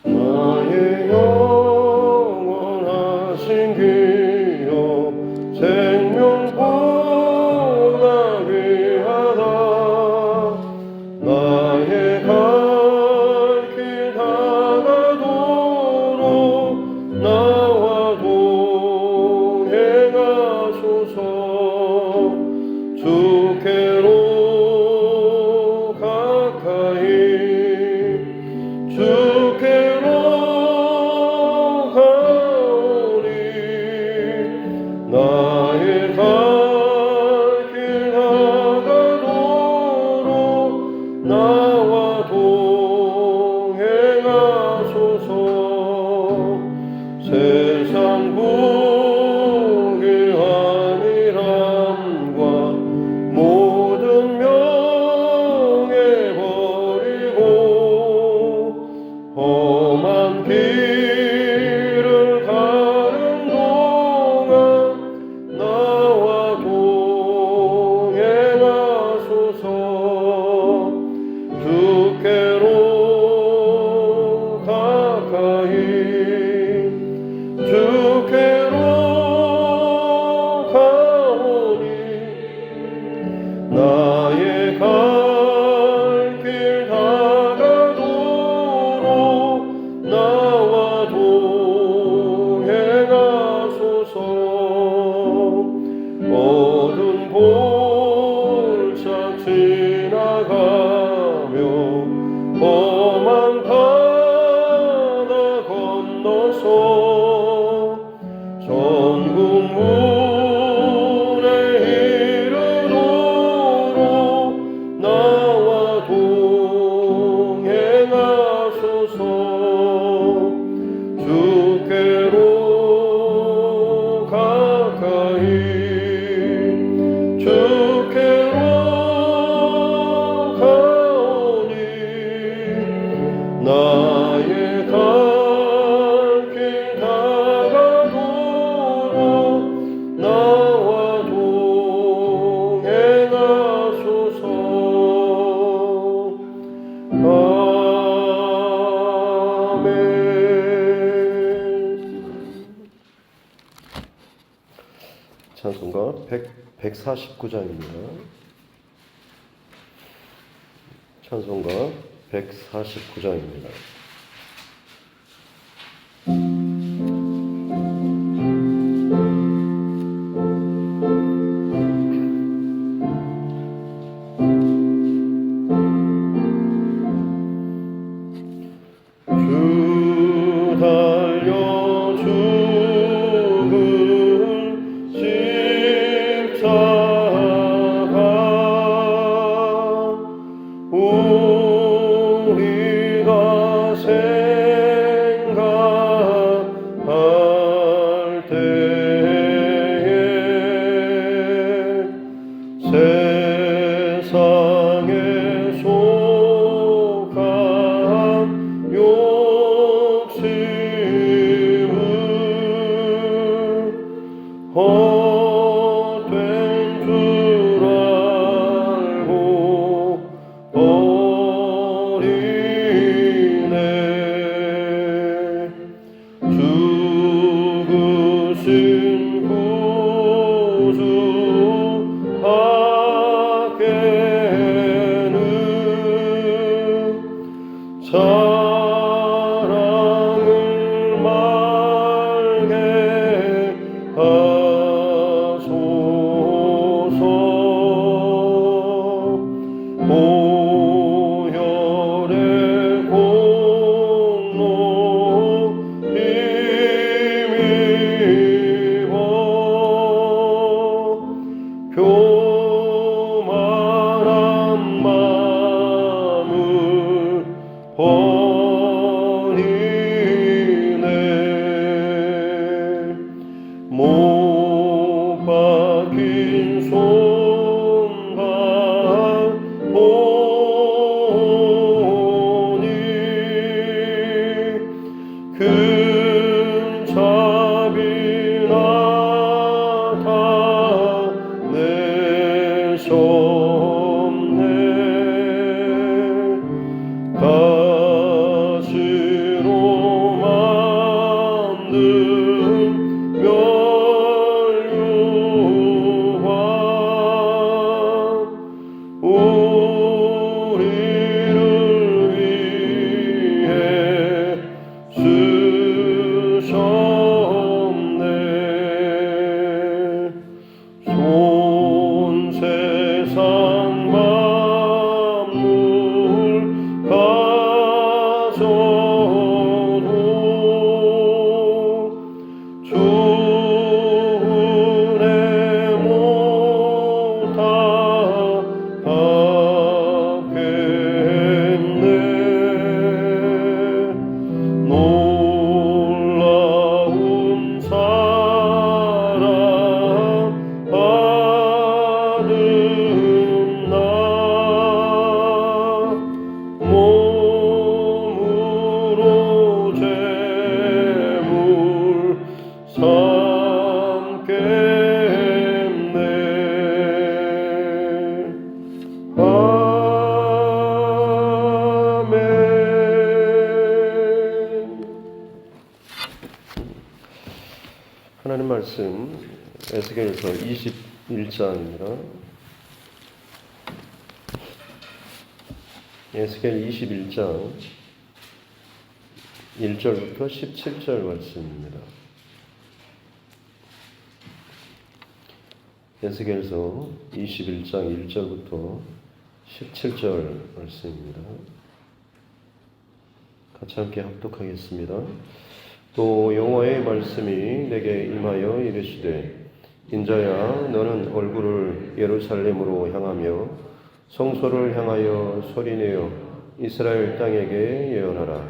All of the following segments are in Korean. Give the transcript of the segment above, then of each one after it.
나의 영원하신 기여 생명보다 귀하다. 나의 갈 길 다가도록 나와 동행하소서. 주께로 가까이 주께로 가오니 나의 갈 길 다가도록 나와 동행하소서. 세상 부귀한 이람과 모든 명예 버리고 험한 길을 가는 동안 나와 동행하소서. 주께로 가까이 주께로 가오니 나의 갈 길 다가도록 나와 동행하소서. 어두운 볼짝 지나가며 험한 바다 건너서 전국 문에 이르도록 나와 동행하소서. 주께로 가까이 주께로 가오니 나의 갈 길 다가도록 나와 동행하소서. 아멘. 찬송가 149장입니다. 찬송가 149장입니다. 주 달려 죽은 십자가 우리가 생각할 때에 세상에 속한 욕심을 헛된 줄 알고 버리네. 죽으신 구주 밖에는 사랑을 말게 하소서. 보혈의 공로 힘입어 교만한 마음을 버리네. 못 박힌 손발 보니 큰 자비 나타내소서. 하나님 말씀 에스겔서 21장입니다. 에스겔 21장 1절부터 17절 말씀입니다. 에스겔서 21장 1절부터 17절 말씀입니다. 같이 함께 합독하겠습니다. 또 여호와의 말씀이 내게 임하여 이르시되 인자야 너는 얼굴을 예루살렘으로 향하며 성소를 향하여 소리내어 이스라엘 땅에게 예언하라.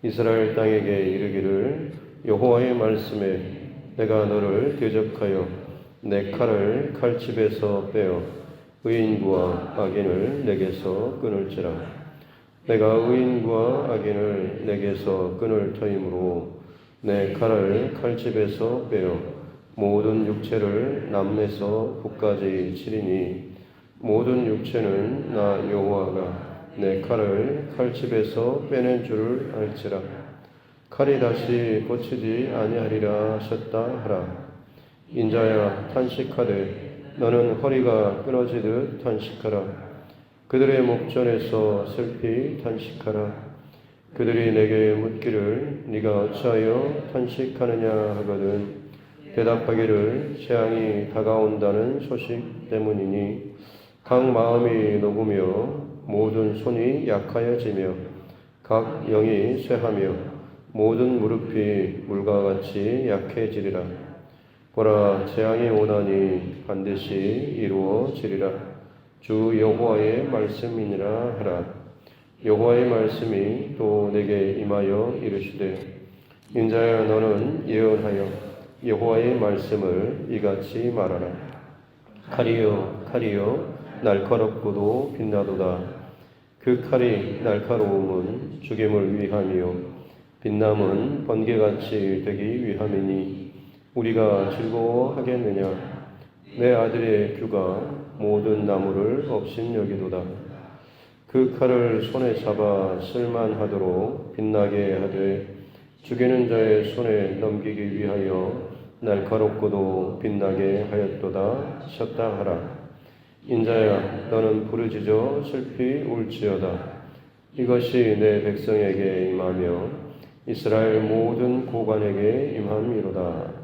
이스라엘 땅에게 이르기를 여호와의 말씀에 내가 너를 대적하여 내 칼을 칼집에서 빼어 의인과 악인을 내게서 끊을지라. 내가 의인과 악인을 내게서 끊을 터이므로 내 칼을 칼집에서 빼어 모든 육체를 남에서 북까지 치리니 모든 육체는 나 여호와가 내 칼을 칼집에서 빼낸 줄을 알지라. 칼이 다시 고치지 아니하리라 하셨다 하라. 인자야 탄식하되 너는 허리가 끊어지듯 탄식하라. 그들의 목전에서 슬피 탄식하라. 그들이 내게 묻기를 네가 어찌하여 탄식하느냐 하거든 대답하기를 재앙이 다가온다는 소식 때문이니 각 마음이 녹으며 모든 손이 약하여지며 각 영이 쇠하며 모든 무릎이 물과 같이 약해지리라. 보라 재앙이 오나니 반드시 이루어지리라. 주 여호와의 말씀이니라 하라. 여호와의 말씀이 또 내게 임하여 이르시되 인자야 너는 예언하여 여호와의 말씀을 이같이 말하라. 칼이여 칼이여 날카롭고도 빛나도다. 그 칼이 날카로움은 죽임을 위함이요 빛남은 번개같이 되기 위함이니 우리가 즐거워하겠느냐. 내 아들의 규가 모든 나무를 업신여기도다. 그 칼을 손에 잡아 쓸만하도록 빛나게 하되 죽이는 자의 손에 넘기기 위하여 날카롭고도 빛나게 하였도다 하셨다 하라. 인자야 너는 부르짖어 슬피 울지어다. 이것이 내 백성에게 임하며 이스라엘 모든 고관에게 임함이로다.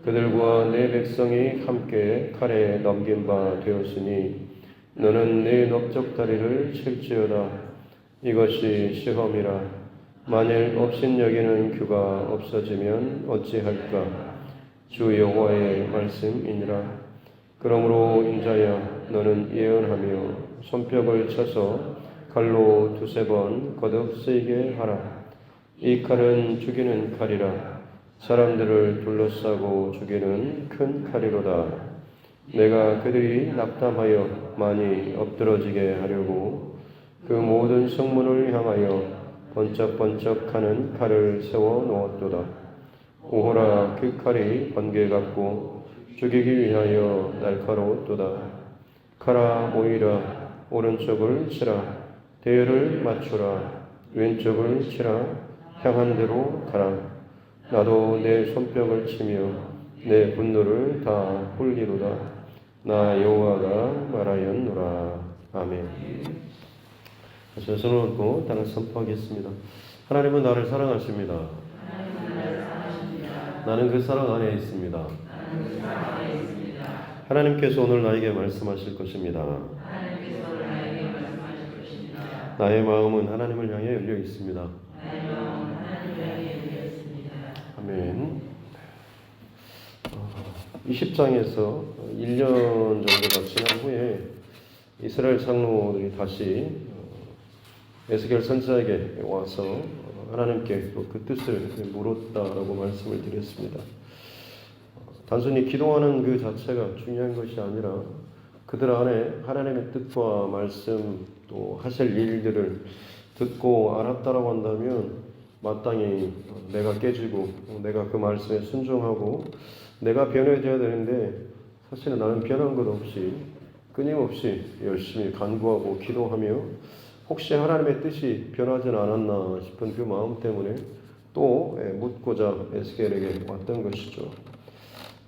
그들과 내 백성이 함께 칼에 넘긴 바 되었으니 너는 내 넓적다리를 칠지어다. 이것이 시험이라. 만일 업신여기는 규가 없어지면 어찌할까. 주 여호와의 말씀이니라. 그러므로 인자야 너는 예언하며 손뼉을 쳐서 칼로 두세 번 거듭 쓰이게 하라. 이 칼은 죽이는 칼이라. 사람들을 둘러싸고 죽이는 큰 칼이로다. 내가 그들이 낙담하여 많이 엎드러지게 하려고 그 모든 성문을 향하여 번쩍번쩍하는 칼을 세워 놓았도다. 오호라 그 칼이 번개 같고 죽이기 위하여 날카로웠도다. 칼아 모이라. 오른쪽을 치라. 대열을 맞추라. 왼쪽을 치라. 향한 대로 가라. 나도 내 손뼉을 치며 내 분노를 다 훌리로다. 나 여호와가 말하였노라. 아멘. 자, 손을 얹고 땅을 선포하겠습니다. 하나님은 나를 사랑하십니다. 나는 그 사랑 안에 있습니다. 하나님께서 오늘 나에게 말씀하실 것입니다. 나의 마음은 하나님을 향해 열려 있습니다. 아멘. 20장에서 1년 정도가 지난 후에 이스라엘 장로들이 다시 에스겔 선지자에게 와서 하나님께 또 그 뜻을 물었다라고 말씀을 드렸습니다. 단순히 기도하는 그 자체가 중요한 것이 아니라 그들 안에 하나님의 뜻과 말씀 또 하실 일들을 듣고 알았다라고 한다면 마땅히 내가 깨지고 내가 그 말씀에 순종하고 내가 변해져야 되는데 사실은 나는 변한 것 없이 끊임없이 열심히 간구하고 기도하며 혹시 하나님의 뜻이 변하진 않았나 싶은 그 마음 때문에 또 묻고자 에스겔에게 왔던 것이죠.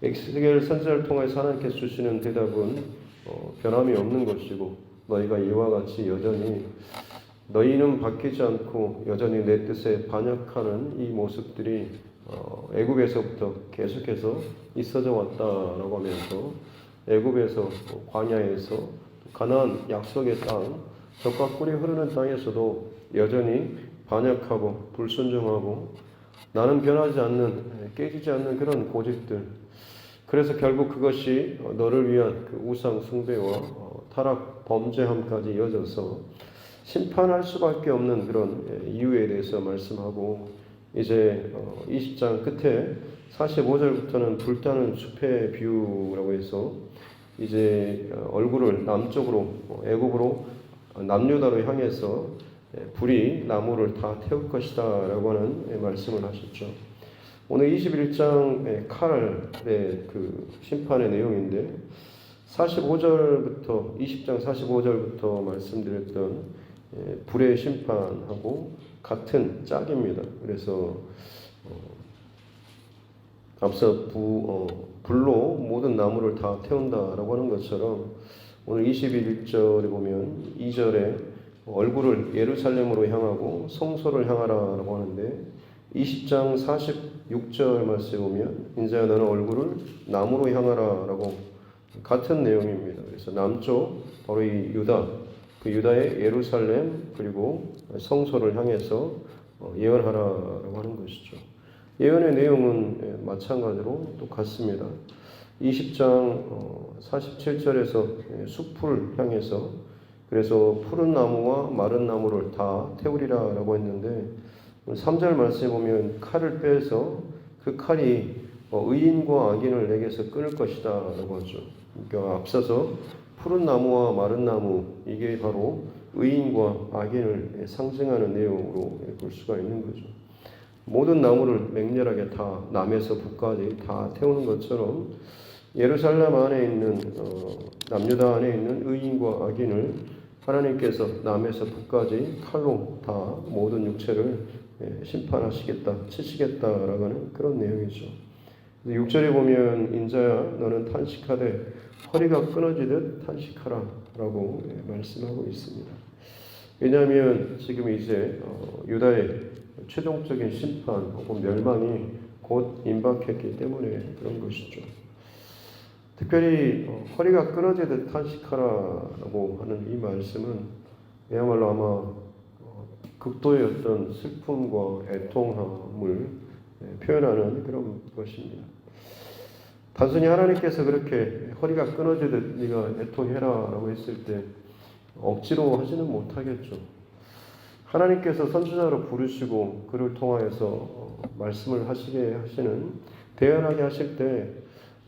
에스겔 선지자를 통해서 하나님께서 주시는 대답은 변함이 없는 것이고 너희가 이와 같이 여전히 너희는 바뀌지 않고 여전히 내 뜻에 반역하는 이 모습들이 애굽에서부터 계속해서 있어져 왔다라고 하면서 애굽에서 광야에서 가나안 약속의 땅 젖과 꿀이 흐르는 땅에서도 여전히 반역하고 불순종하고 나는 변하지 않는 깨지지 않는 그런 고집들. 그래서 결국 그것이 너를 위한 그 우상 숭배와 타락 범죄함까지 이어져서 심판할 수밖에 없는 그런 이유에 대해서 말씀하고 이제 20장 끝에 45절부터는 불타는 숲의 비유라고 해서 이제 얼굴을 남쪽으로 애굽으로 남유다로 향해서 불이 나무를 다 태울 것이다 라고 하는 말씀을 하셨죠. 오늘 21장 칼의 그 심판의 내용인데 45절부터 20장 45절부터 말씀드렸던 불의 심판하고 같은 짝입니다. 그래서 앞서 불로 모든 나무를 다 태운다라고 하는 것처럼 오늘 21절에 보면 2절에 얼굴을 예루살렘으로 향하고 성소를 향하라라고 하는데 20장 46절 말씀에 보면 인자야 너는 얼굴을 나무로 향하라라고 같은 내용입니다. 그래서 남쪽 바로 이 유다 그 유다의 예루살렘 그리고 성소를 향해서 예언하라라고 하는 것이죠. 예언의 내용은 마찬가지로 똑같습니다. 20장 47절에서 숲을 향해서 그래서 푸른 나무와 마른 나무를 다 태우리라라고 했는데 3절 말씀에 보면 칼을 빼서 그 칼이 의인과 악인을 내게서 끊을 것이다 라고 하죠. 그러니까 앞서서 푸른 나무와 마른 나무 이게 바로 의인과 악인을 상징하는 내용으로 볼 수가 있는 거죠. 모든 나무를 맹렬하게 다 남에서 북까지 다 태우는 것처럼 예루살렘 안에 있는 남유다 안에 있는 의인과 악인을 하나님께서 남에서 북까지 칼로 다 모든 육체를 심판하시겠다, 치시겠다라고 하는 그런 내용이죠. 6절에 보면 인자야 너는 탄식하되 허리가 끊어지듯 탄식하라 라고 말씀하고 있습니다. 왜냐하면 지금 이제 유다의 최종적인 심판 혹은 멸망이 곧 임박했기 때문에 그런 것이죠. 특별히 허리가 끊어지듯 탄식하라라고 하는 이 말씀은 그야말로 아마 극도의 어떤 슬픔과 애통함을 표현하는 그런 것입니다. 단순히 하나님께서 그렇게 허리가 끊어지듯 네가 애통해라라고 했을 때 억지로 하지는 못하겠죠. 하나님께서 선지자로 부르시고 그를 통하여서 말씀을 하시게 하시는 대언하게 하실 때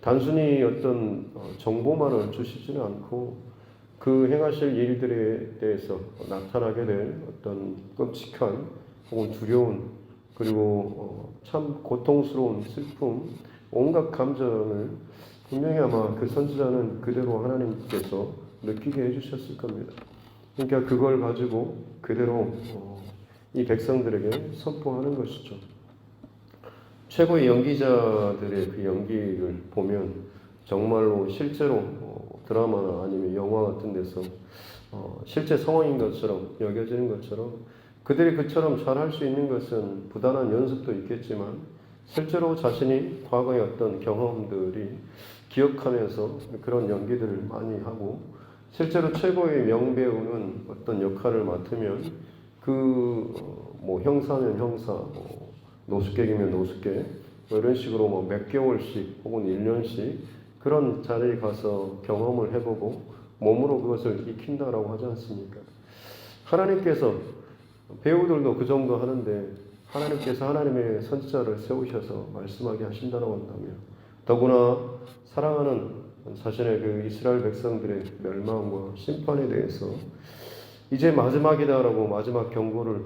단순히 어떤 정보만을 주시지는 않고 그 행하실 일들에 대해서 나타나게 될 어떤 끔찍한 혹은 두려운 그리고 참 고통스러운 슬픔 온갖 감정을 분명히 아마 그 선지자는 그대로 하나님께서 느끼게 해주셨을 겁니다. 그러니까 그걸 가지고 그대로 이 백성들에게 선포하는 것이죠. 최고의 연기자들의 그 연기를 보면 정말로 실제로 드라마나 아니면 영화 같은 데서 실제 상황인 것처럼 여겨지는 것처럼 그들이 그처럼 잘할 수 있는 것은 부단한 연습도 있겠지만 실제로 자신이 과거의 어떤 경험들이 기억하면서 그런 연기들을 많이 하고 실제로 최고의 명배우는 어떤 역할을 맡으면 뭐 형사면 형사, 노숙객이면 노숙객 이런 식으로 몇 개월씩 혹은 1년씩 그런 자리에 가서 경험을 해보고 몸으로 그것을 익힌다라고 하지 않습니까? 하나님께서 배우들도 그 정도 하는데 하나님께서 하나님의 선지자를 세우셔서 말씀하게 하신다고 한다면 더구나 사랑하는 자신의 그 이스라엘 백성들의 멸망과 심판에 대해서 이제 마지막이다라고 마지막 경고를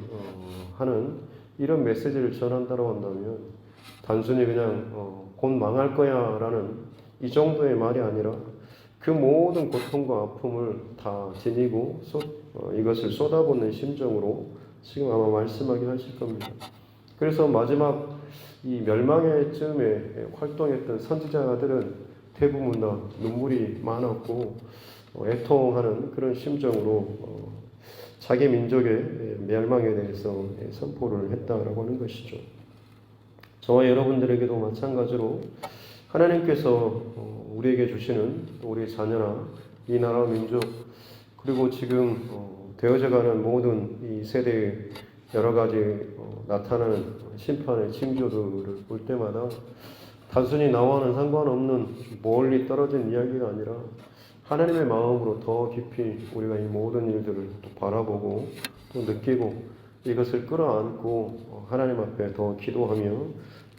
하는 이런 메시지를 전한다고 한다면 단순히 그냥 곧 망할 거야 라는 이 정도의 말이 아니라 그 모든 고통과 아픔을 다 지니고 이것을 쏟아붓는 심정으로 지금 아마 말씀하긴 하실 겁니다. 그래서 마지막 이 멸망의 쯤에 활동했던 선지자들은 대부분 다 눈물이 많았고 애통하는 그런 심정으로 자기 민족의 멸망에 대해서 선포를 했다라고 하는 것이죠. 저와 여러분들에게도 마찬가지로 하나님께서 우리에게 주시는 우리 자녀나 이 나라 민족 그리고 지금 되어져가는 모든 이 세대의 여러 가지 나타나는 심판의 징조들을 볼 때마다 단순히 나와는 상관없는 멀리 떨어진 이야기가 아니라 하나님의 마음으로 더 깊이 우리가 이 모든 일들을 또 바라보고 또 느끼고 이것을 끌어안고 하나님 앞에 더 기도하며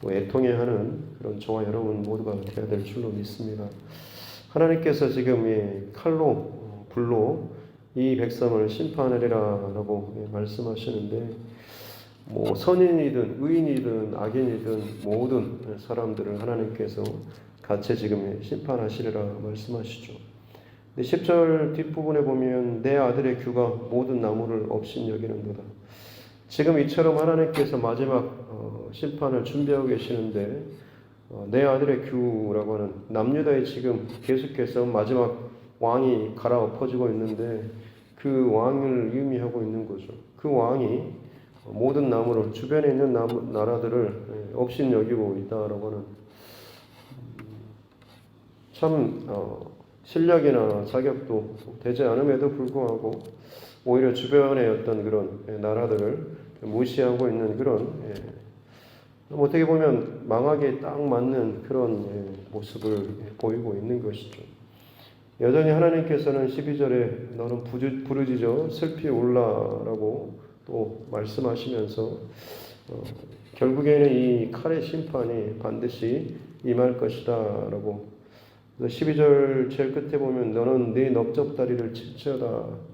또 애통해하는 그런 저와 여러분 모두가 되어야 될 줄로 믿습니다. 하나님께서 지금 칼로 불로 이 백성을 심판하리라라고 말씀하시는데 선인이든 의인이든 악인이든 모든 사람들을 하나님께서 같이 지금 심판하시리라 말씀하시죠. 10절 뒷부분에 보면 내 아들의 규가 모든 나무를 업신 여기는도다. 지금 이처럼 하나님께서 마지막 심판을 준비하고 계시는데 내 아들의 규라고 하는 남유다에 지금 계속해서 마지막 왕이 갈아엎어지고 있는데 그 왕을 의미하고 있는 거죠. 그 왕이 모든 나무를 주변에 있는 나라들을 업신 여기고 있다라고 하는 참 실력이나 자격도 되지 않음에도 불구하고 오히려 주변의 어떤 그런 나라들을 무시하고 있는 그런 어떻게 보면 망하기에 딱 맞는 그런 모습을 보이고 있는 것이죠. 여전히 하나님께서는 12절에 너는 부르짖어 슬피 울라라고 또 말씀하시면서 결국에는 이 칼의 심판이 반드시 임할 것이다 라고 12절 제일 끝에 보면 너는 네 넓적다리를 칠지어다.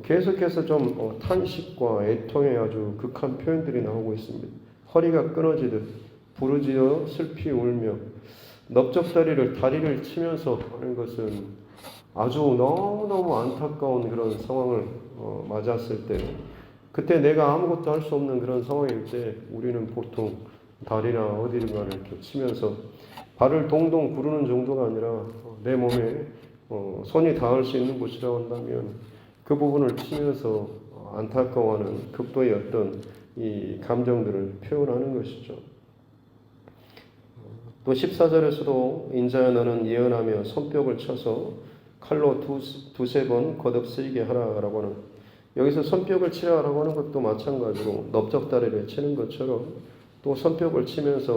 계속해서 좀 탄식과 애통의 아주 극한 표현들이 나오고 있습니다. 허리가 끊어지듯 부르짖어 슬피 울며 넓적다리를 다리를 치면서 하는 것은 아주 너무너무 안타까운 그런 상황을 맞았을 때 그때 내가 아무것도 할 수 없는 그런 상황일 때 우리는 보통 다리나 어디든가를 이렇게 치면서 발을 동동 구르는 정도가 아니라 내 몸에 손이 닿을 수 있는 곳이라고 한다면 그 부분을 치면서 안타까워하는 극도의 어떤 이 감정들을 표현하는 것이죠. 또 14절에서도 인자야 너는 예언하며 손뼉을 쳐서 칼로 두세 번 거듭 쓰이게 하라라고 하는 여기서 손뼉을 치라라고 하는 것도 마찬가지로 넓적다리를 치는 것처럼 또 손뼉을 치면서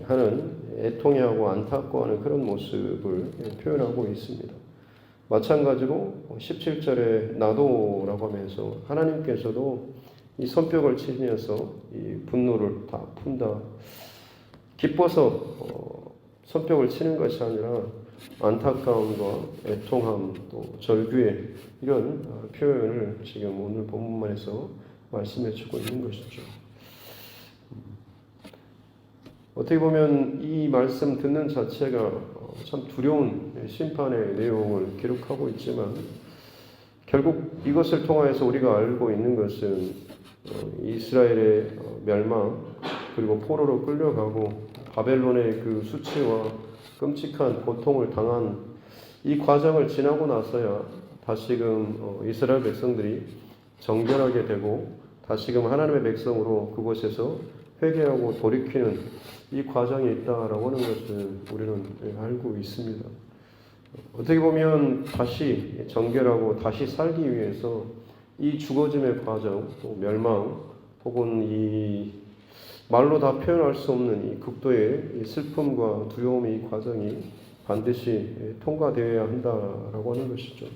하는 애통해하고 안타까워하는 그런 모습을 표현하고 있습니다. 마찬가지로 17절에 나도라고 하면서 하나님께서도 이 손뼉을 치면서 이 분노를 다 푼다. 기뻐서 손뼉을 치는 것이 아니라 안타까움과 애통함 또 절규의 이런 표현을 지금 오늘 본문만에서 말씀해 주고 있는 것이죠. 어떻게 보면 이 말씀 듣는 자체가 참 두려운 심판의 내용을 기록하고 있지만 결국 이것을 통하여서 우리가 알고 있는 것은 이스라엘의 멸망 그리고 포로로 끌려가고 바벨론의 그 수치와 끔찍한 고통을 당한 이 과정을 지나고 나서야 다시금 이스라엘 백성들이 정결하게 되고 다시금 하나님의 백성으로 그곳에서 회개하고 돌이키는 이 과정이 있다라고 하는 것을 우리는 알고 있습니다. 어떻게 보면 다시 정결하고 다시 살기 위해서 이 죽어짐의 과정, 또 멸망, 혹은 이 말로 다 표현할 수 없는 이 극도의 슬픔과 두려움의 이 과정이 반드시 통과되어야 한다라고 하는 것이죠.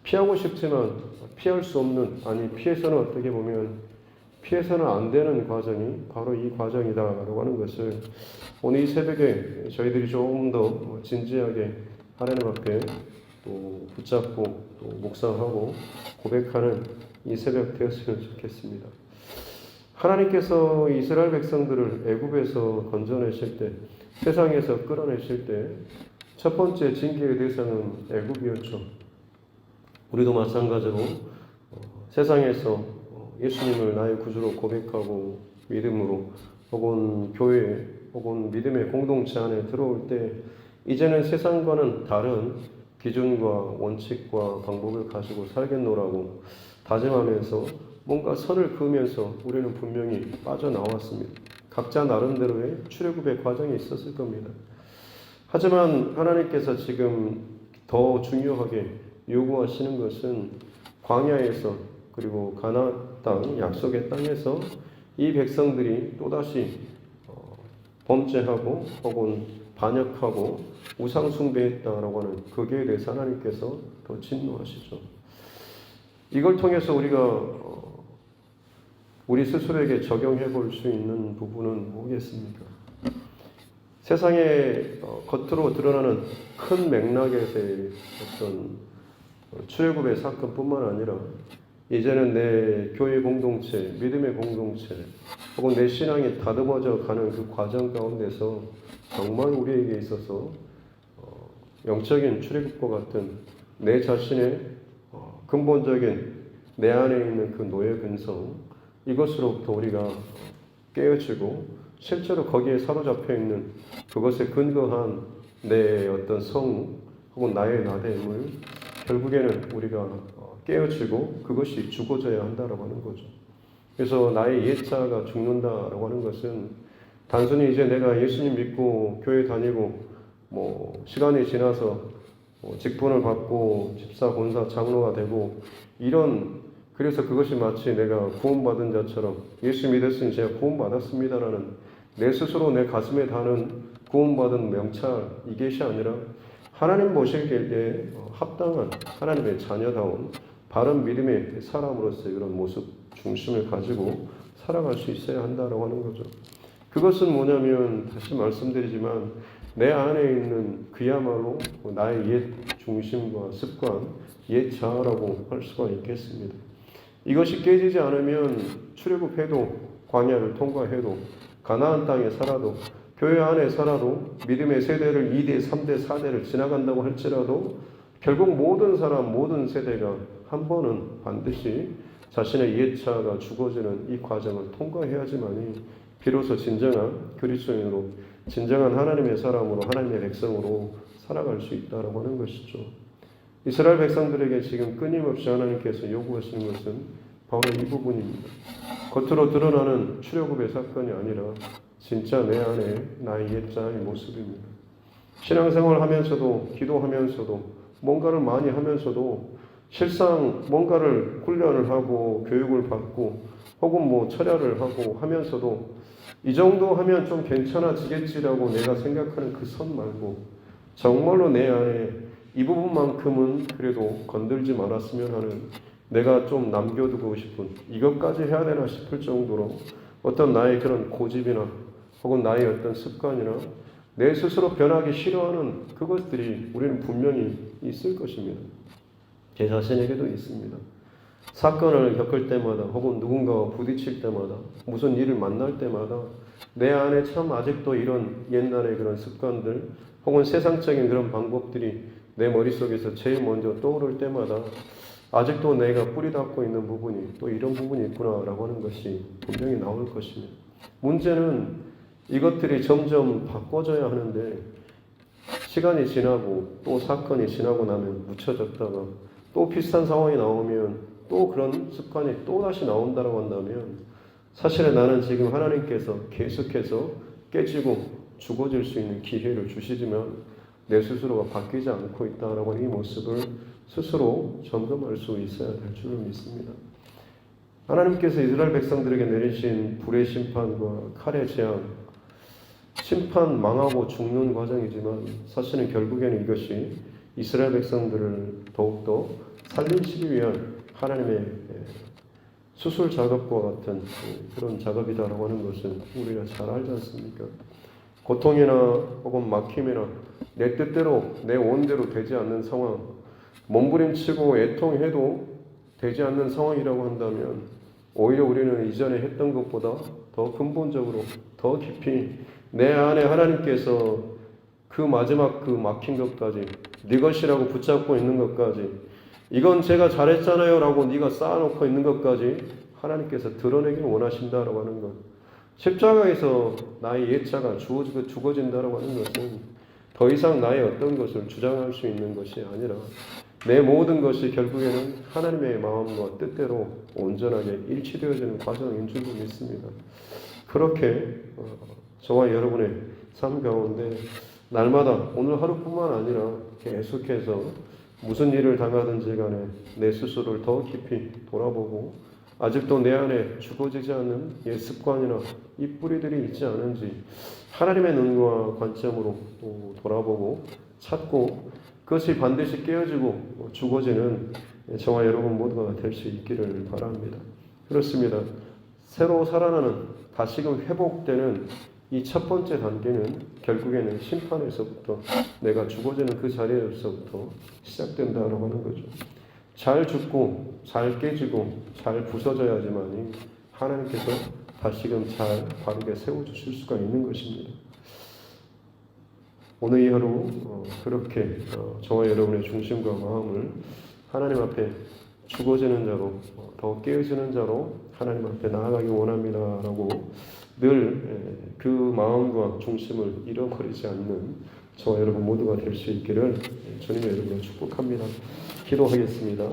피하고 싶지만 피할 수 없는, 아니 피해서는 어떻게 보면 피해서는 안 되는 과정이 바로 이 과정이다라고 하는 것을 오늘 이 새벽에 저희들이 조금 더 진지하게 하나님 앞에 또 붙잡고 또 묵상하고 고백하는 이 새벽 되었으면 좋겠습니다. 하나님께서 이스라엘 백성들을 애굽에서 건져내실 때, 세상에서 끌어내실 때 첫 번째 징계의 대상은 애굽이었죠. 우리도 마찬가지로 세상에서 예수님을 나의 구주로 고백하고 믿음으로 혹은 교회 혹은 믿음의 공동체 안에 들어올 때 이제는 세상과는 다른 기준과 원칙과 방법을 가지고 살겠노라고 다짐하면서 뭔가 선을 그으면서 우리는 분명히 빠져나왔습니다. 각자 나름대로의 출애굽의 과정이 있었을 겁니다. 하지만 하나님께서 지금 더 중요하게 요구하시는 것은 광야에서 그리고 가나안 땅, 약속의 땅에서 이 백성들이 또다시 범죄하고 혹은 반역하고 우상 숭배했다라고 하는 거기에 대해서 하나님께서 더 진노하시죠. 이걸 통해서 우리가 우리 스스로에게 적용해 볼 수 있는 부분은 뭐겠습니까? 세상에 겉으로 드러나는 큰 맥락에서의 어떤 출애굽의 사건뿐만 아니라 이제는 내 교회 공동체, 믿음의 공동체 혹은 내 신앙이 다듬어져 가는 그 과정 가운데서 정말 우리에게 있어서 영적인 출애굽과 같은 내 자신의 근본적인 내 안에 있는 그 노예 근성 이것으로부터 우리가 깨어지고 실제로 거기에 사로잡혀 있는 그것에 근거한 내 어떤 성 혹은 나의 나됨을 결국에는 우리가 깨어지고 그것이 죽어져야 한다라고 하는 거죠. 그래서 나의 옛자가 죽는다라고 하는 것은 단순히 이제 내가 예수님 믿고 교회 다니고 시간이 지나서 직분을 받고 집사, 권사, 장로가 되고 그래서 그것이 마치 내가 구원받은 자처럼 예수 믿었으니 제가 구원받았습니다라는 내 스스로 내 가슴에 다는 구원받은 명찰 이것이 아니라 하나님 보시기에 합당한 하나님의 자녀다운 바른 믿음의 사람으로서의 그런 모습 중심을 가지고 살아갈 수 있어야 한다라고 하는 거죠. 그것은 뭐냐면 다시 말씀드리지만 내 안에 있는 그야말로 나의 옛 중심과 습관, 옛 자아라고 할 수가 있겠습니다. 이것이 깨지지 않으면 출애굽해도 광야를 통과해도 가나안 땅에 살아도 교회 안에 살아도 믿음의 세대를 2대, 3대, 4대를 지나간다고 할지라도 결국 모든 사람, 모든 세대가 한 번은 반드시 자신의 옛 자아가 죽어지는 이 과정을 통과해야지만이 비로소 진정한 그리스도인으로 진정한 하나님의 사람으로 하나님의 백성으로 살아갈 수 있다라고 하는 것이죠. 이스라엘 백성들에게 지금 끊임없이 하나님께서 요구하시는 것은 바로 이 부분입니다. 겉으로 드러나는 출애굽의 사건이 아니라 진짜 내 안에 나의 옛자의 모습입니다. 신앙생활 하면서도 기도하면서도 뭔가를 많이 하면서도 실상 뭔가를 훈련을 하고 교육을 받고 혹은 철야를 하고 하면서도 이 정도 하면 좀 괜찮아지겠지라고 내가 생각하는 그 선 말고 정말로 내 안에 이 부분만큼은 그래도 건들지 말았으면 하는 내가 좀 남겨두고 싶은 이것까지 해야 되나 싶을 정도로 어떤 나의 그런 고집이나 혹은 나의 어떤 습관이나 내 스스로 변하기 싫어하는 그것들이 우리는 분명히 있을 것입니다. 제 자신에게도 있습니다. 사건을 겪을 때마다 혹은 누군가와 부딪힐 때마다 무슨 일을 만날 때마다 내 안에 참 아직도 이런 옛날의 그런 습관들 혹은 세상적인 그런 방법들이 내 머릿속에서 제일 먼저 떠오를 때마다 아직도 내가 뿌리 닫고 있는 부분이 또 이런 부분이 있구나라고 하는 것이 분명히 나올 것입니다. 문제는 이것들이 점점 바꿔져야 하는데 시간이 지나고 또 사건이 지나고 나면 묻혀졌다가 또 비슷한 상황이 나오면 또 그런 습관이 또 다시 나온다고 한다면 사실은 나는 지금 하나님께서 계속해서 깨지고 죽어질 수 있는 기회를 주시지만 내 스스로가 바뀌지 않고 있다라고 하는 이 모습을 스스로 점검할 수 있어야 될 줄을 믿습니다. 하나님께서 이스라엘 백성들에게 내리신 불의 심판과 칼의 재앙, 심판 망하고 죽는 과정이지만 사실은 결국에는 이것이 이스라엘 백성들을 더욱더 살리시기 위한 하나님의 수술 작업과 같은 그런 작업이다라고 하는 것은 우리가 잘 알지 않습니까? 고통이나 혹은 막힘이나 내 뜻대로 내 원대로 되지 않는 상황, 몸부림치고 애통해도 되지 않는 상황이라고 한다면 오히려 우리는 이전에 했던 것보다 더 근본적으로 더 깊이 내 안에 하나님께서 그 마지막 그 막힌 것까지 네 것이라고 붙잡고 있는 것까지 이건 제가 잘했잖아요 라고 네가 쌓아놓고 있는 것까지 하나님께서 드러내길 원하신다라고 하는 것. 십자가에서 나의 옛자가 죽어진다라고 하는 것은 더 이상 나의 어떤 것을 주장할 수 있는 것이 아니라 내 모든 것이 결국에는 하나님의 마음과 뜻대로 온전하게 일치되어지는 과정인 줄로 믿습니다. 그렇게 저와 여러분의 삶 가운데 날마다 오늘 하루뿐만 아니라 계속해서 무슨 일을 당하든지 간에 내 스스로를 더 깊이 돌아보고 아직도 내 안에 죽어지지 않는 옛 습관이나 이 뿌리들이 있지 않은지 하나님의 눈과 관점으로 또 돌아보고 찾고 그것이 반드시 깨어지고 죽어지는 저와 여러분 모두가 될 수 있기를 바랍니다. 그렇습니다. 새로 살아나는 다시금 회복되는 이 첫 번째 단계는 결국에는 심판에서부터 내가 죽어지는 그 자리에서부터 시작된다라고 하는 거죠. 잘 죽고 잘 깨지고 잘 부서져야지만이 하나님께서 다시금 잘 바르게 세워주실 수가 있는 것입니다. 오늘 이 하루 그렇게 저와 여러분의 중심과 마음을 하나님 앞에 죽어지는 자로 더 깨어지는 자로 하나님 앞에 나아가기 원합니다라고 늘 그 마음과 중심을 잃어버리지 않는 저와 여러분 모두가 될 수 있기를 주님의 이름으로 축복합니다. 기도하겠습니다.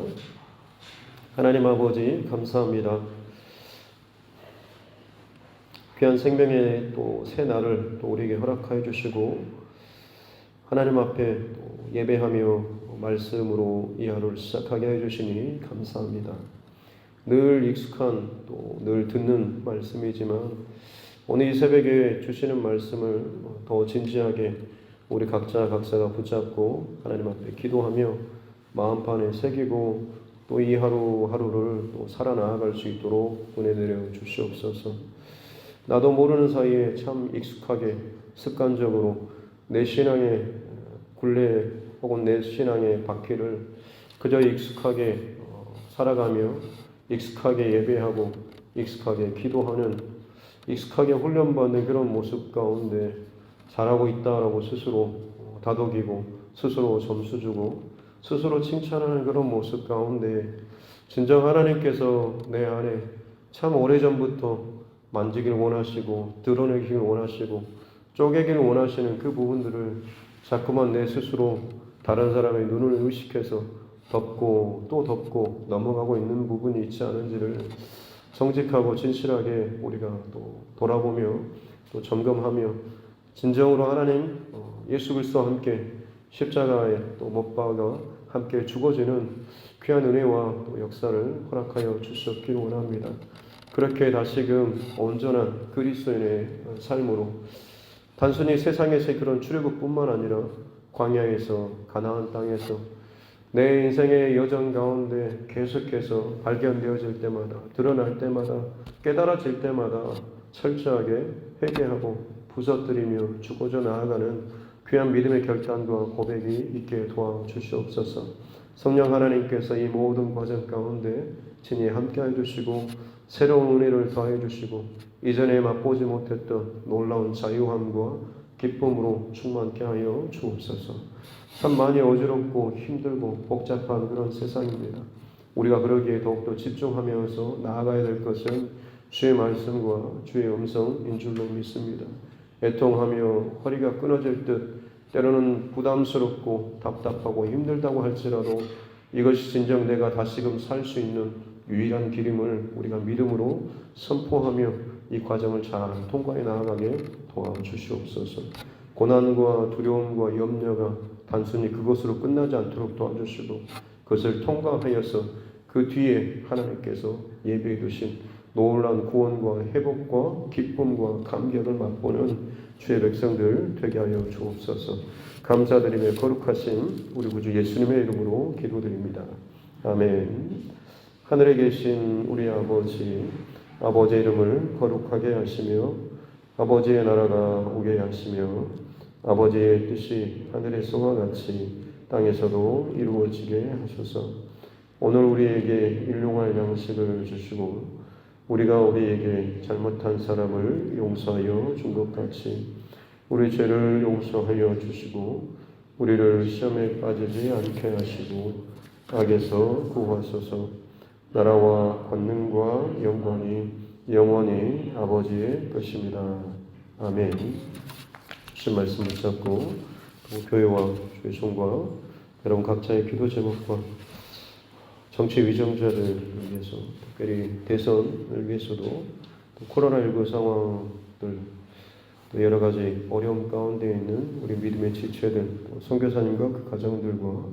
하나님 아버지 감사합니다. 귀한 생명의 또 새 날을 또 우리에게 허락하여 주시고 하나님 앞에 또 예배하며 말씀으로 이 하루를 시작하게 해 주시니 감사합니다. 늘 익숙한 또 늘 듣는 말씀이지만 오늘 이 새벽에 주시는 말씀을 더 진지하게 우리 각자가 붙잡고 하나님 앞에 기도하며 마음판에 새기고 또 이 하루하루를 또 살아나갈 수 있도록 은혜 내려 주시옵소서. 나도 모르는 사이에 참 익숙하게 습관적으로 내 신앙의 굴레 혹은 내 신앙의 바퀴를 그저 익숙하게 살아가며 익숙하게 예배하고 익숙하게 기도하는 익숙하게 훈련받는 그런 모습 가운데 잘하고 있다라고 스스로 다독이고 스스로 점수 주고 스스로 칭찬하는 그런 모습 가운데 진정 하나님께서 내 안에 참 오래전부터 만지길 원하시고 드러내길 원하시고 쪼개길 원하시는 그 부분들을 자꾸만 내 스스로 다른 사람의 눈을 의식해서 덮고 또 덮고 넘어가고 있는 부분이 있지 않은지를 정직하고 진실하게 우리가 또 돌아보며 또 점검하며 진정으로 하나님 예수 그리스도와 함께 십자가에 또 못 박아 함께 죽어지는 귀한 은혜와 또 역사를 허락하여 주시옵기를 원합니다. 그렇게 다시금 온전한 그리스도인의 삶으로 단순히 세상에서의 그런 출애굽뿐만 아니라 광야에서 가나안 땅에서 내 인생의 여정 가운데 계속해서 발견되어질 때마다 드러날 때마다 깨달아질 때마다 철저하게 회개하고 부서뜨리며 죽어져 나아가는 귀한 믿음의 결단과 고백이 있게 도와주시옵소서. 성령 하나님께서 이 모든 과정 가운데 친히 함께해 주시고 새로운 은혜를 더해 주시고 이전에 맛보지 못했던 놀라운 자유함과 기쁨으로 충만케 하여 주옵소서. 참 많이 어지럽고 힘들고 복잡한 그런 세상입니다. 우리가 그러기에 더욱더 집중하면서 나아가야 될 것은 주의 말씀과 주의 음성인 줄로 믿습니다. 애통하며 허리가 끊어질 듯 때로는 부담스럽고 답답하고 힘들다고 할지라도 이것이 진정 내가 다시금 살 수 있는 유일한 길임을 우리가 믿음으로 선포하며 이 과정을 잘 통과해 나아가게 도와주시옵소서. 고난과 두려움과 염려가 단순히 그것으로 끝나지 않도록 도와주시고 그것을 통과하여서 그 뒤에 하나님께서 예비해 두신 놀라운 구원과 회복과 기쁨과 감격을 맛보는 주의 백성들 되게 하여 주옵소서. 감사드리며 거룩하신 우리 구주 예수님의 이름으로 기도드립니다. 아멘. 하늘에 계신 우리 아버지, 아버지의 이름을 거룩하게 하시며 아버지의 나라가 오게 하시며 아버지의 뜻이 하늘에서와 같이 땅에서도 이루어지게 하소서. 오늘 우리에게 일용할 양식을 주시고 우리가 우리에게 잘못한 사람을 용서하여 준 것 같이 우리 죄를 용서하여 주시고 우리를 시험에 빠지지 않게 하시고 악에서 구하소서. 나라와 권능과 영광이 영원히 아버지의 것입니다. 아멘. 주신 말씀 붙잡고 교회와 주의 종과 여러분 각자의 기도 제목과 정치 위정자를 위해서, 특별히 대선을 위해서도, 또 코로나19 상황들, 또 여러 가지 어려움 가운데 있는 우리 믿음의 지체들, 선교사님과 그 가정들과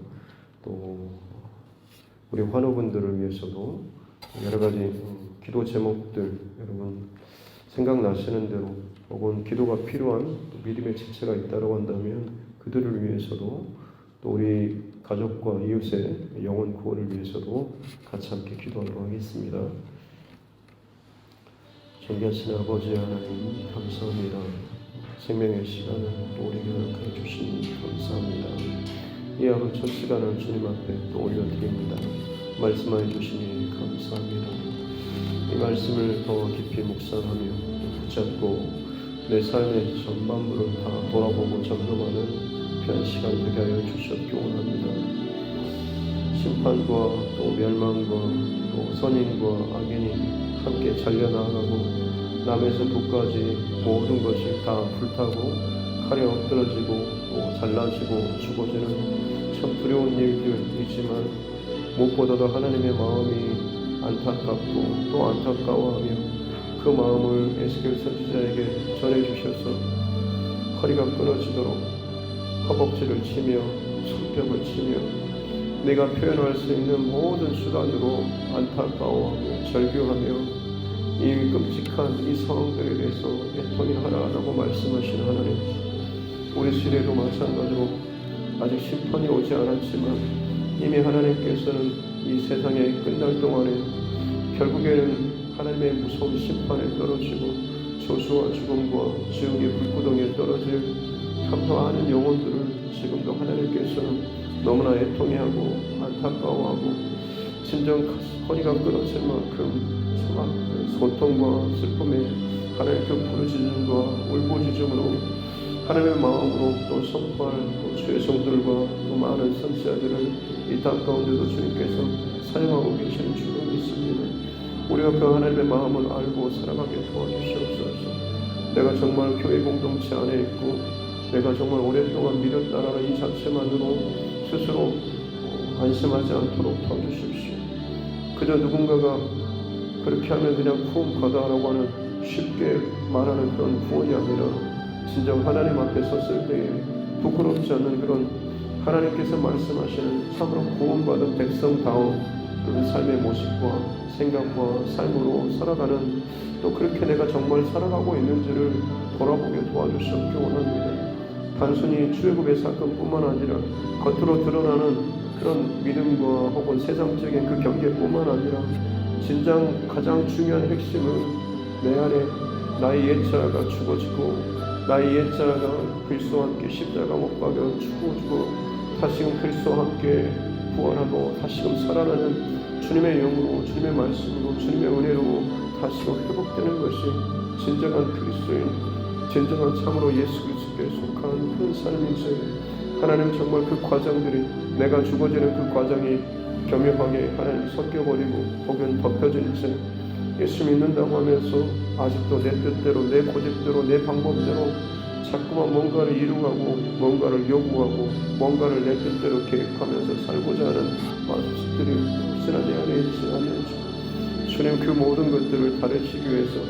또 우리 환우분들을 위해서도 여러 가지 기도 제목들 여러분 생각나시는 대로, 혹은 기도가 필요한 믿음의 지체가 있다고 한다면 그들을 위해서도, 또 우리 가족과 이웃의 영혼 구원을 위해서도 같이 함께 기도하도록 하겠습니다. 존귀하신 아버지 하나님 감사합니다. 생명의 시간을 또 우리에게 허락해 주시니 감사합니다. 이 하루 첫 시간을 주님 앞에 또 올려드립니다. 말씀하여 주시니 감사합니다. 이 말씀을 더 깊이 묵상하며 붙잡고 내 삶의 전반부를 다 돌아보고 점검하는 귀한 시간 되게 하여 주시옵기 원합니다. 심판과 또 멸망과 또 선인과 악인이 함께 잘려나가고 남에서 북까지 모든 것이 다 불타고 칼에 엎드러지고 또 잘라지고 죽어지는 참 두려운 일들이지만 무엇보다도 하나님의 마음이 안타깝고 또 안타까워하며 그 마음을 에스겔 선지자에게 전해주셔서 허리가 끊어지도록 허벅지를 치며 손뼉을 치며 내가 표현할 수 있는 모든 수단으로 안타까워하며 절규하며 이 끔찍한 이 상황들에 대해서 애통이 하라라고 말씀하신 하나님, 우리 시대도 마찬가지로 아직 심판이 오지 않았지만 이미 하나님께서는 이 세상에 끝날 동안에 결국에는 하나님의 무서운 심판에 떨어지고 조수와 죽음과 지옥의 불구덩이에 떨어질 참 많은 영혼들을 지금도 하나님께서는 너무나 애통해하고 안타까워하고 진정 허리가 끊어질 만큼 고통과 슬픔에 하나님의 그 부르짖음과 울부짖음으로 하나님의 마음으로 또 선포할 또 주의 성들과 또 많은 선지자들을 이 땅 가운데도 주님께서 사용하고 계시는 줄로 믿습니다. 우리가 그 하나님의 마음을 알고 살아가게 도와주시옵소서. 내가 정말 교회 공동체 안에 있고 내가 정말 오랫동안 믿었다라는 이 자체만으로 스스로 안심하지 않도록 도와주십시오. 그저 누군가가 그렇게 하면 그냥 구원 받아라고 하는 쉽게 말하는 그런 구원이 아니라 진정 하나님 앞에 섰을 때에 부끄럽지 않는 그런 하나님께서 말씀하시는 참으로 구원받은 백성다운 그런 삶의 모습과 생각과 삶으로 살아가는, 또 그렇게 내가 정말 살아가고 있는지를 돌아보게 도와주시옵기 원합니다. 단순히 출애굽의 사건뿐만 아니라 겉으로 드러나는 그런 믿음과 혹은 세상적인 그 경계뿐만 아니라 진정 가장 중요한 핵심은 내 안에 나의 옛자가 죽어지고 나의 옛자가 그리스도와 함께 십자가 못 박여 죽어지고 다시금 그리스도와 함께 부활하고 다시금 살아나는 주님의 영으로, 주님의 말씀으로, 주님의 은혜로 다시금 회복되는 것이 진정한 그리스도인, 진정한 참으로 예수 그리스도께 속한 그런 삶이지, 하나님 정말 그 과정들이, 내가 죽어지는 그 과정이 교묘하게 하나님 섞여버리고 혹은 덮여진 채 예수 믿는다고 하면서 아직도 내 뜻대로, 내 고집대로, 내 방법대로 자꾸만 뭔가를 이루가고 뭔가를 요구하고 뭔가를 내 뜻대로 계획하면서 살고자 하는 마음들이 혹시나 내 안에 있지 않는지, 주님 그 모든 것들을 다루시기 위해서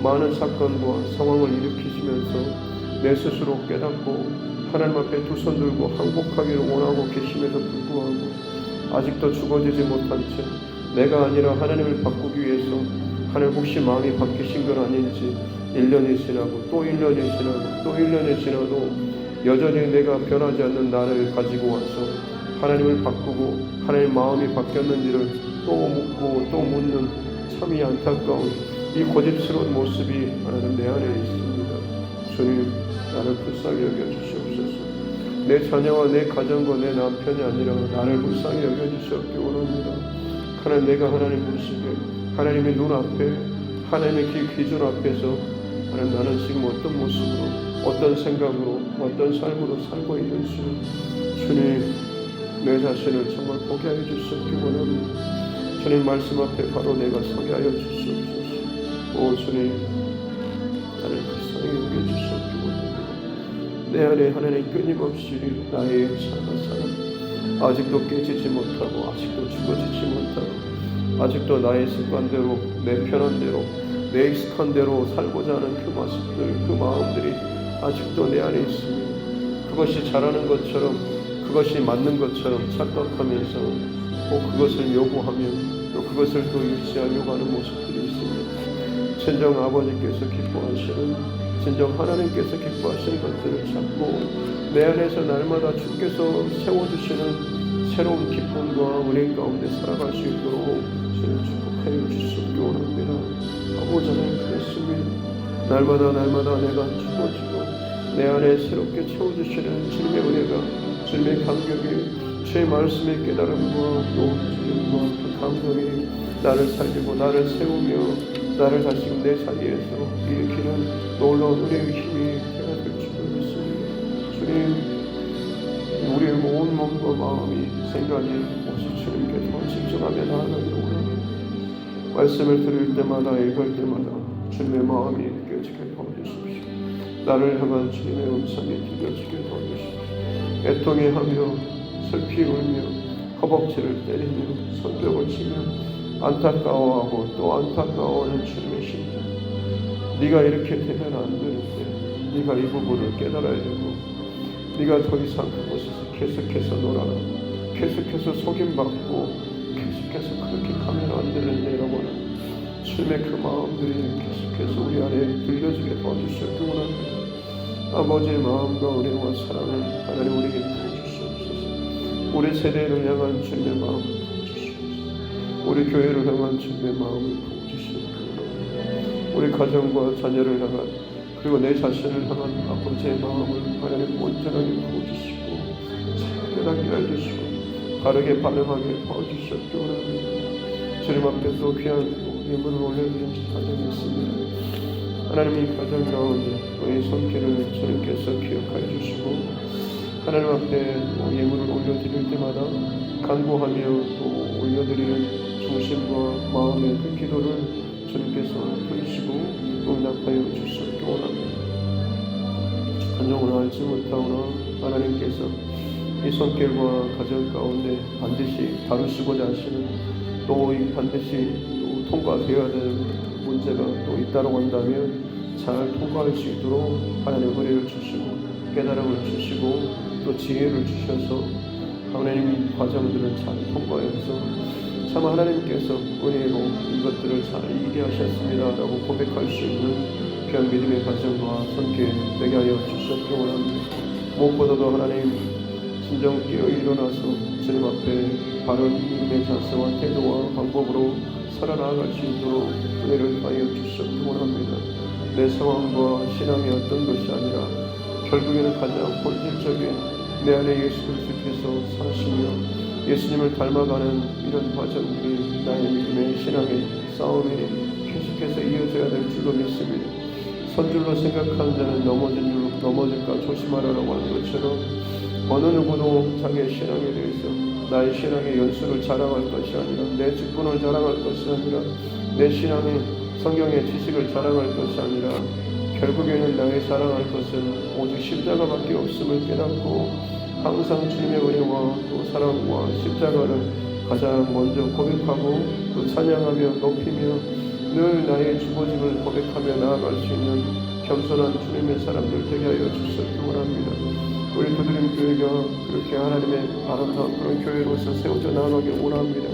많은 사건과 상황을 일으키시면서 내 스스로 깨닫고 하나님 앞에 두 손 들고 항복하기를 원하고 계심에도 불구하고 아직도 죽어지지 못한 채 내가 아니라 하나님을 바꾸기 위해서 하나님 혹시 마음이 바뀌신 건 아닌지 1년이 지나고 또 1년이 지나고 또 1년이 지나도 여전히 내가 변하지 않는 나를 가지고 와서 하나님을 바꾸고 하나님 마음이 바뀌었는지를 또 묻고 또 묻는 참이 안타까운 이 고집스러운 모습이 하나님 내 안에 있습니다. 주님, 나를 불쌍히 여겨주시옵소서. 내 자녀와 내 가정과 내 남편이 아니라 나를 불쌍히 여겨주시옵기 원합니다. 하나님, 내가 하나님 보시기에 하나님의 눈앞에, 하나님의 기준 앞에서 하나님, 나는 지금 어떤 모습으로, 어떤 생각으로, 어떤 삶으로 살고 있는지 주님, 내 자신을 정말 보게 하여 주시옵기 원합니다. 주님 말씀 앞에 바로 내가 서게 하여 주시옵소서. 오 주님, 나를 불쌍히 여겨주시옵고 내 안에 하나님 끊임없이 나의 사랑 아직도 깨지지 못하고 아직도 죽어지지 못하고 아직도 나의 습관대로 내 편한 대로 내 익숙한 대로 살고자 하는 그 모습들, 그 마음들이 아직도 내 안에 있으며 그것이 잘하는 것처럼 그것이 맞는 것처럼 착각하면서 그것을 요구하며 또 그것을 또 유지하려고 하는 모습들이 있습니다. 진정 아버지께서 기뻐하시는, 진정 하나님께서 기뻐하시는 것들을 찾고 내 안에서 날마다 주께서 세워주시는 새로운 기쁨과 은혜 가운데 살아갈 수 있도록 주님 축복하여 주시기 원합니다. 아버지 하나님 그렇습니다. 날마다 내가 죽어지고 내 안에 새롭게 채워주시는 주님의 은혜가, 주님의 감격이, 주의 말씀의 깨달음과 또 주님과 그 감동이 나를 살리고 나를 세우며 나를 다시금 내 자리에서 일으키는 놀라운 은혜의 힘이 되어야 될 줄 믿습니다. 주님, 우리의 온 몸과 마음이 생각이 오직 주님께 더 집중하며 나아가기를 원합니다. 말씀을 들을 때마다 읽을 때마다 주님의 마음이 느껴지게 도와주십시오. 나를 향한 주님의 음성이 들려지게 도와주십시오. 애통해하며 슬피 울며 허벅지를 때리며 손뼉을 치며 안타까워하고 또 안타까워하는 주님의 심정, 네가 이렇게 되면 안 되는데 네가 이 부분을 깨달아야 되고 네가 더 이상 그곳에서 계속해서 놀아라, 계속해서 속임받고 계속해서 그렇게 가면 안 되는데 라고 하는 주님의 그 마음들이 계속해서 우리 안에 들려지게 도와주시기 원합니다. 아버지의 마음과 은혜와 사랑을 하나님 우리에게 부어주시옵소서. 우리 세대를 향한 주님의 마음을 부어주시옵소서. 우리 교회를 향한 주님의 마음을 부어주시옵소서. 우리 가정과 자녀를 향한, 그리고 내 자신을 향한 아버지의 마음을 하나님 온전하게 부어주시고 잘 깨닫게 해주시고 바르게 반응하게 도와주시옵기 원합니다. 주님 앞에 또 귀한 예물을 올려드린 가정이 있습니다. 하나님 이 가정 가운데 우리 손길을 주님께서 기억하여 주시고 하나님 앞에 예물을 올려드릴 때마다 간구하며 또 올려드리는 중심과 마음의 그 기도를 주님께서 들으시고 응답하여 주시옵기 원합니다. 간종을 알지 못하오나 하나님께서 이 손길과 가정 가운데 반드시 다루시고자 하시는 또 이 반드시 또 통과되어야 될 문제가 또 있다고 한다면 잘 통과할 수 있도록 하나님 은혜를 주시고 깨달음을 주시고 또 지혜를 주셔서 하나님 이 과정들을 잘 통과해서 참 하나님께서 은혜로 이것들을 잘 이기게 하셨습니다 라고 고백할 수 있는 귀한 믿음의 가정과 손길 되게 하여 주셨기 원합니다. 무엇보다도 하나님 진정 깨어 일어나서 주님 앞에 바른 믿음의 자세와 태도와 방법으로 살아나갈 수 있도록 은혜를 하여 주셨기 원합니다. 내 상황과 신앙이 어떤 것이 아니라 결국에는 가장 본질적인 내 안에 예수 그리스도께서 사시며 예수님을 닮아가는 이런 과정들이 나의 믿음의 신앙의 싸움이 계속해서 이어져야 될 줄로 믿습니다. 선줄로 생각하는 자는 넘어질까 조심하라라고 하는 것처럼 어느 누구도 자기의 신앙에 대해서 나의 신앙의 연수를 자랑할 것이 아니라 내 직분을 자랑할 것이 아니라 내 신앙의 성경의 지식을 자랑할 것이 아니라 결국에는 나의 자랑할 것은 오직 십자가밖에 없음을 깨닫고 항상 주님의 은혜와 또 사랑과 십자가를 가장 먼저 고백하고 또 찬양하며 높이며 늘 나의 죽어짐을 고백하며 나아갈 수 있는 겸손한 주님의 사람들 되게 하여 주시기 원합니다. 우리 두드림 교회가 그렇게 하나님의 아름다운 그런 교회로서 세워져 나가길 원합니다.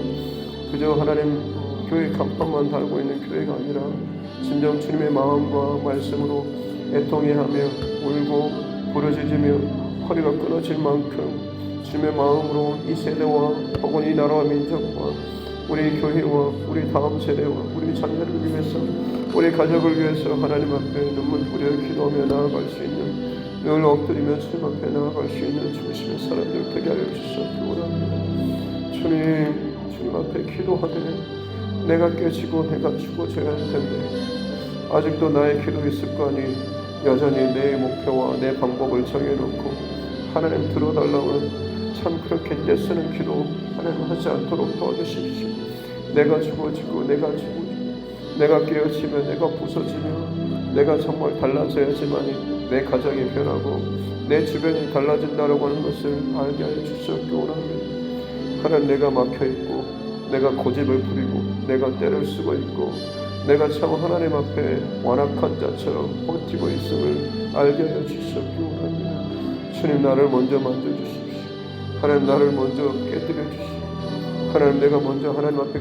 그저 하나님 교회 간판만 달고 있는 교회가 아니라 진정 주님의 마음과 말씀으로 애통해하며 울고 부르짖으며 허리가 끊어질 만큼 주님의 마음으로 이 세대와 혹은 이 나라와 민족과 우리 교회와 우리 다음 세대와 우리 자녀를 위해서 우리 가족을 위해서 하나님 앞에 눈물 뿌려 기도하며 나아갈 수 있는 늘 엎드리며 주님 앞에 나아갈 수 있는 중심의 사람들 되게 하여 주시기 원합니다. 주님 앞에 기도하되 내가 깨지고 내가 죽어져야 할 텐데 아직도 나의 기도의 습관이 여전히 내 목표와 내 방법을 정해놓고 하나님 들어달라고 참 그렇게 떼쓰는 기도 하나님 하지 않도록 도와주십시오. 내가 죽어지고 내가 깨어지며 내가 부서지며 내가 정말 달라져야지만 내 가정이 변하고 내 주변이 달라진다라고 하는 것을 알게 하여 주시옵기 원합니다. 하나님, 내가 막혀있고 내가 고집을 부리고 내가 때를 쓰고 있고 내가 참 하나님 앞에 완악한 자처럼 버티고 있음을 알게 하여 주시옵기 원합니다. 주님, 나를 먼저 만져주십시오. 하나님, 나를 먼저 깨뜨려 주시오. 하나님, 내가 먼저 하나님 앞에